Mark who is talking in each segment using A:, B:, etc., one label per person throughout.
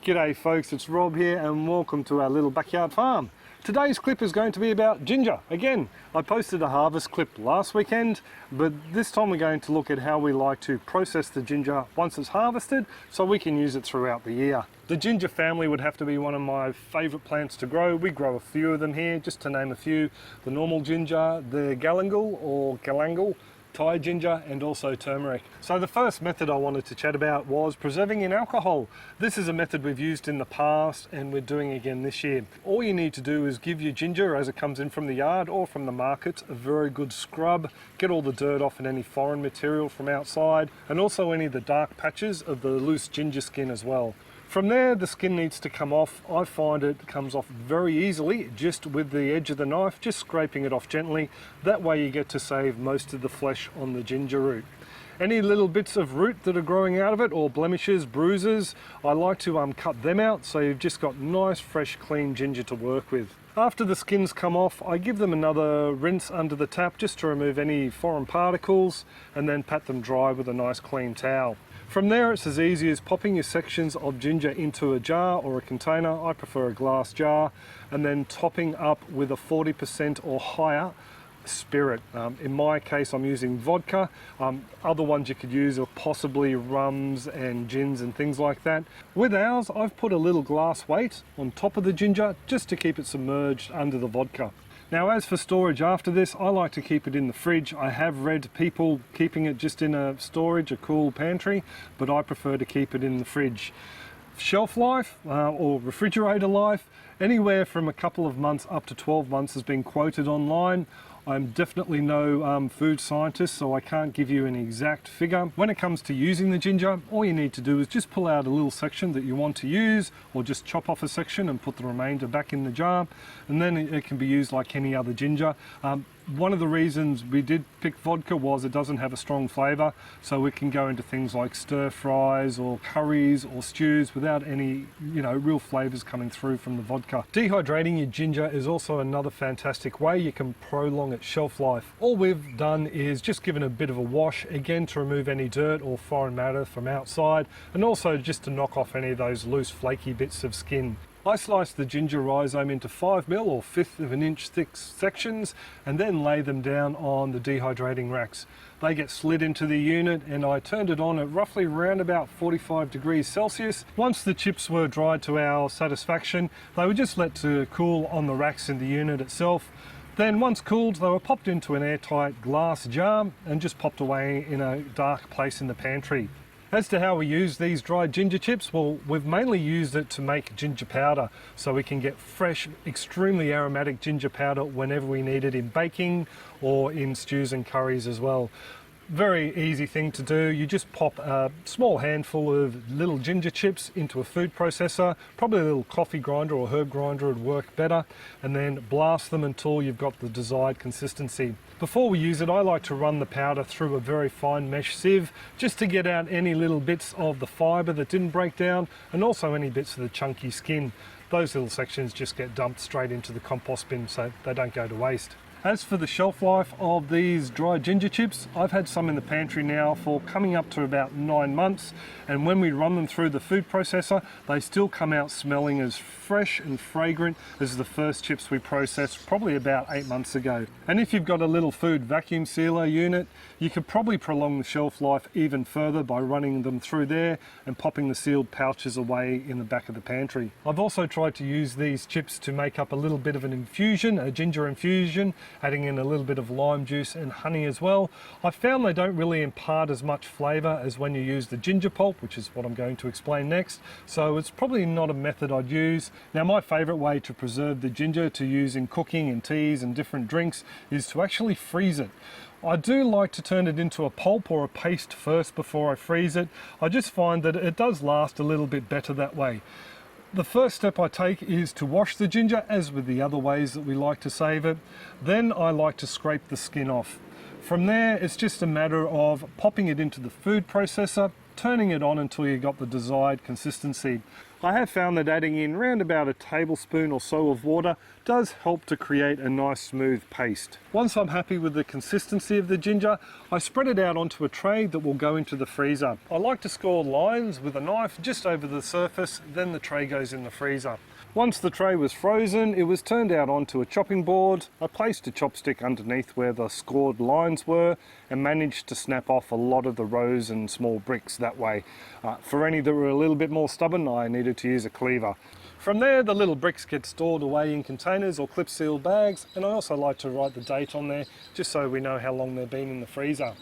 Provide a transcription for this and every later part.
A: G'day folks, it's Rob here and welcome to our little backyard farm. Today's clip is going to be about ginger. Again, I posted a harvest clip last weekend, but this time we're going to look at how we like to process the ginger once it's harvested so we can use it throughout the year. The ginger family would have to be one of my favourite plants to grow. We grow a few of them here, just to name a few. The normal ginger, the galangal or galangal, Thai ginger, and also turmeric. So the first method I wanted to chat about was preserving in alcohol. This is a method we've used in the past and we're doing again this year. All you need to do is give your ginger as it comes in from the yard or from the market a very good scrub, get all the dirt off and any foreign material from outside, and also any of the dark patches of the loose ginger skin as well. From there, the skin needs to come off. I find it comes off very easily, just with the edge of the knife, just scraping it off gently. That way you get to save most of the flesh on the ginger root. Any little bits of root that are growing out of it, or blemishes, bruises, I like to cut them out so you've just got nice, fresh, clean ginger to work with. After the skins come off, I give them another rinse under the tap just to remove any foreign particles and then pat them dry with a nice clean towel. From there, it's as easy as popping your sections of ginger into a jar or a container. I prefer a glass jar, and then topping up with a 40% or higher spirit. In my case, I'm using vodka. Other ones you could use are possibly rums and gins and things like that. With ours, I've put a little glass weight on top of the ginger just to keep it submerged under the vodka. Now, as for storage after this, I like to keep it in the fridge. I have read people keeping it just in a storage, a cool pantry, but I prefer to keep it in the fridge. Shelf life or refrigerator life, anywhere from a couple of months up to 12 months has been quoted online. I'm definitely no food scientist, so I can't give you an exact figure. When it comes to using the ginger, all you need to do is just pull out a little section that you want to use, or just chop off a section and put the remainder back in the jar, and then it can be used like any other ginger. One of the reasons we did pick vodka was it doesn't have a strong flavour, so we can go into things like stir fries or curries or stews without any, real flavours coming through from the vodka. Dehydrating your ginger is also another fantastic way you can prolong its shelf life. All we've done is just given a bit of a wash, again to remove any dirt or foreign matter from outside, and also just to knock off any of those loose flaky bits of skin. I slice the ginger rhizome into 5mm or 1/5 of an inch thick sections and then lay them down on the dehydrating racks. They get slid into the unit and I turned it on at roughly around about 45 degrees Celsius. Once the chips were dried to our satisfaction, they were just let to cool on the racks in the unit itself. Then once cooled, they were popped into an airtight glass jar and just popped away in a dark place in the pantry. As to how we use these dried ginger chips, well, we've mainly used it to make ginger powder, so we can get fresh, extremely aromatic ginger powder whenever we need it in baking or in stews and curries as well. Very easy thing to do. You just pop a small handful of little ginger chips into a food processor, probably a little coffee grinder or herb grinder would work better, and then blast them until you've got the desired consistency. Before we use it, I like to run the powder through a very fine mesh sieve just to get out any little bits of the fibre that didn't break down and also any bits of the chunky skin. Those little sections just get dumped straight into the compost bin so they don't go to waste. As for the shelf life of these dried ginger chips, I've had some in the pantry now for coming up to about 9 months, and when we run them through the food processor, they still come out smelling as fresh and fragrant as the first chips we processed probably about 8 months ago. And if you've got a little food vacuum sealer unit, you could probably prolong the shelf life even further by running them through there and popping the sealed pouches away in the back of the pantry. I've also tried to use these chips to make up a little bit of an infusion, a ginger infusion, adding in a little bit of lime juice and honey as well. I found they don't really impart as much flavour as when you use the ginger pulp, which is what I'm going to explain next, so it's probably not a method I'd use. Now, my favourite way to preserve the ginger to use in cooking and teas and different drinks is to actually freeze it. I do like to turn it into a pulp or a paste first before I freeze it. I just find that it does last a little bit better that way. The first step I take is to wash the ginger, as with the other ways that we like to save it. Then I like to scrape the skin off. From there, it's just a matter of popping it into the food processor, turning it on until you got the desired consistency. I have found that adding in round about a tablespoon or so of water does help to create a nice smooth paste. Once I'm happy with the consistency of the ginger, I spread it out onto a tray that will go into the freezer. I like to score lines with a knife just over the surface, then the tray goes in the freezer. Once the tray was frozen, it was turned out onto a chopping board. I placed a chopstick underneath where the scored lines were and managed to snap off a lot of the rows and small bricks that way. For any that were a little bit more stubborn, I needed to use a cleaver. From there, the little bricks get stored away in containers or clip sealed bags, and I also like to write the date on there just so we know how long they've been in the freezer.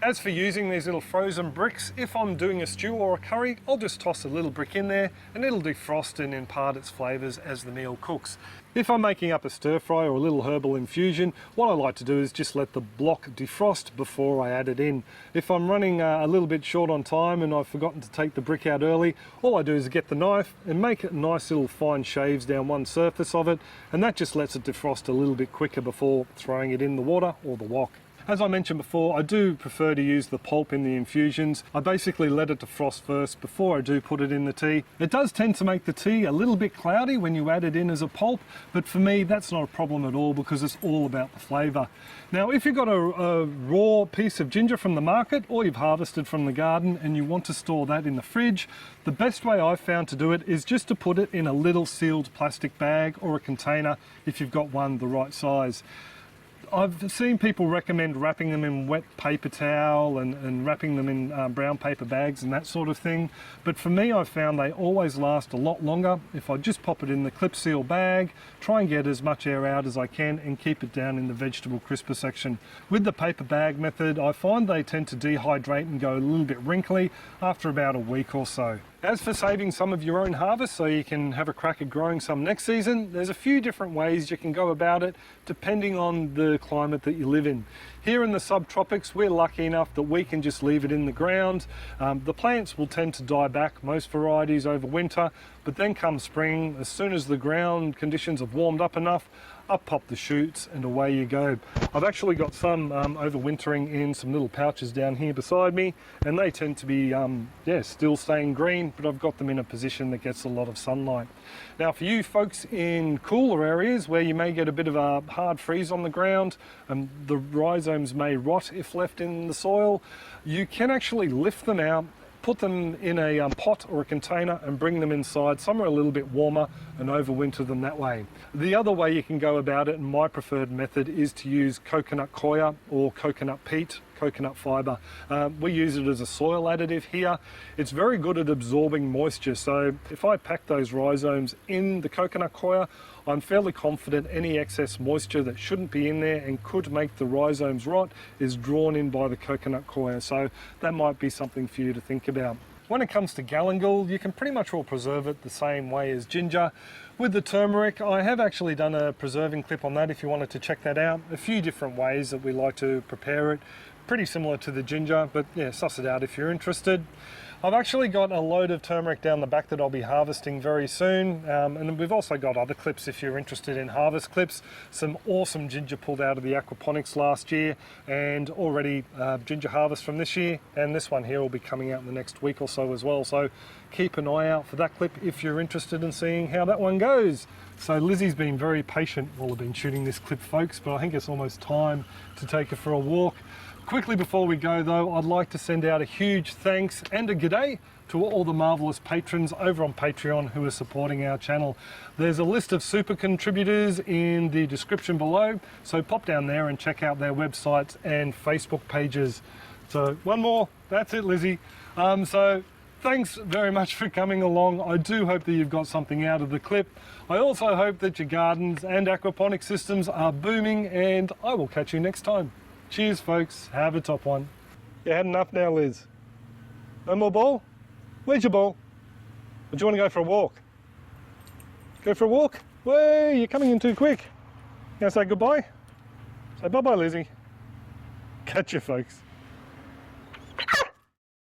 A: As for using these little frozen bricks, if I'm doing a stew or a curry, I'll just toss a little brick in there and it'll defrost and impart its flavours as the meal cooks. If I'm making up a stir fry or a little herbal infusion, what I like to do is just let the block defrost before I add it in. If I'm running a little bit short on time and I've forgotten to take the brick out early, all I do is get the knife and make nice little fine shaves down one surface of it, and that just lets it defrost a little bit quicker before throwing it in the water or the wok. As I mentioned before, I do prefer to use the pulp in the infusions. I basically let it defrost first before I do put it in the tea. It does tend to make the tea a little bit cloudy when you add it in as a pulp, but for me that's not a problem at all because it's all about the flavour. Now if you've got a raw piece of ginger from the market or you've harvested from the garden and you want to store that in the fridge, the best way I've found to do it is just to put it in a little sealed plastic bag or a container if you've got one the right size. I've seen people recommend wrapping them in wet paper towel and wrapping them in brown paper bags and that sort of thing. But for me, I've found they always last a lot longer if I just pop it in the clip seal bag, try and get as much air out as I can and keep it down in the vegetable crisper section. With the paper bag method, I find they tend to dehydrate and go a little bit wrinkly after about a week or so. As for saving some of your own harvest so you can have a crack at growing some next season, there's a few different ways you can go about it depending on the climate that you live in. Here in the subtropics, we're lucky enough that we can just leave it in the ground. The plants will tend to die back, most varieties over winter, but then come spring, as soon as the ground conditions have warmed up enough, up pop the shoots and away you go. I've actually got some overwintering in some little pouches down here beside me, and they tend to be still staying green, but I've got them in a position that gets a lot of sunlight. Now for you folks in cooler areas where you may get a bit of a hard freeze on the ground and the rhizomes may rot if left in the soil, you can actually lift them out, put them in a pot or a container and bring them inside somewhere a little bit warmer and overwinter them that way. The other way you can go about it, and my preferred method, is to use coconut coir or coconut peat, coconut fibre. We use it as a soil additive here. It's very good at absorbing moisture, so if I pack those rhizomes in the coconut coir, I'm fairly confident any excess moisture that shouldn't be in there and could make the rhizomes rot is drawn in by the coconut coir, so that might be something for you to think about. When it comes to galangal, you can pretty much all preserve it the same way as ginger. With the turmeric, I have actually done a preserving clip on that if you wanted to check that out. A few different ways that we like to prepare it. Pretty similar to the ginger, but yeah, suss it out if you're interested. I've actually got a load of turmeric down the back that I'll be harvesting very soon, and we've also got other clips if you're interested in harvest clips. Some awesome ginger pulled out of the Aquaponics last year, and already ginger harvest from this year, and this one here will be coming out in the next week or so as well, so keep an eye out for that clip if you're interested in seeing how that one goes. So Lizzie's been very patient while I've been shooting this clip, folks, but I think it's almost time to take her for a walk. Quickly before we go though, I'd like to send out a huge thanks and a g'day to all the marvellous patrons over on Patreon who are supporting our channel. There's a list of super contributors in the description below, so pop down there and check out their websites and Facebook pages. So one more, that's it Lizzie. So thanks very much for coming along. I do hope that you've got something out of the clip. I also hope that your gardens and aquaponic systems are booming, and I will catch you next time. Cheers folks, have a top one. You had enough now, Liz? No more ball? Where's your ball? Or do you want to go for a walk? Go for a walk? Way, you're coming in too quick. Now say goodbye? Say bye-bye, Lizzie. Catch you folks.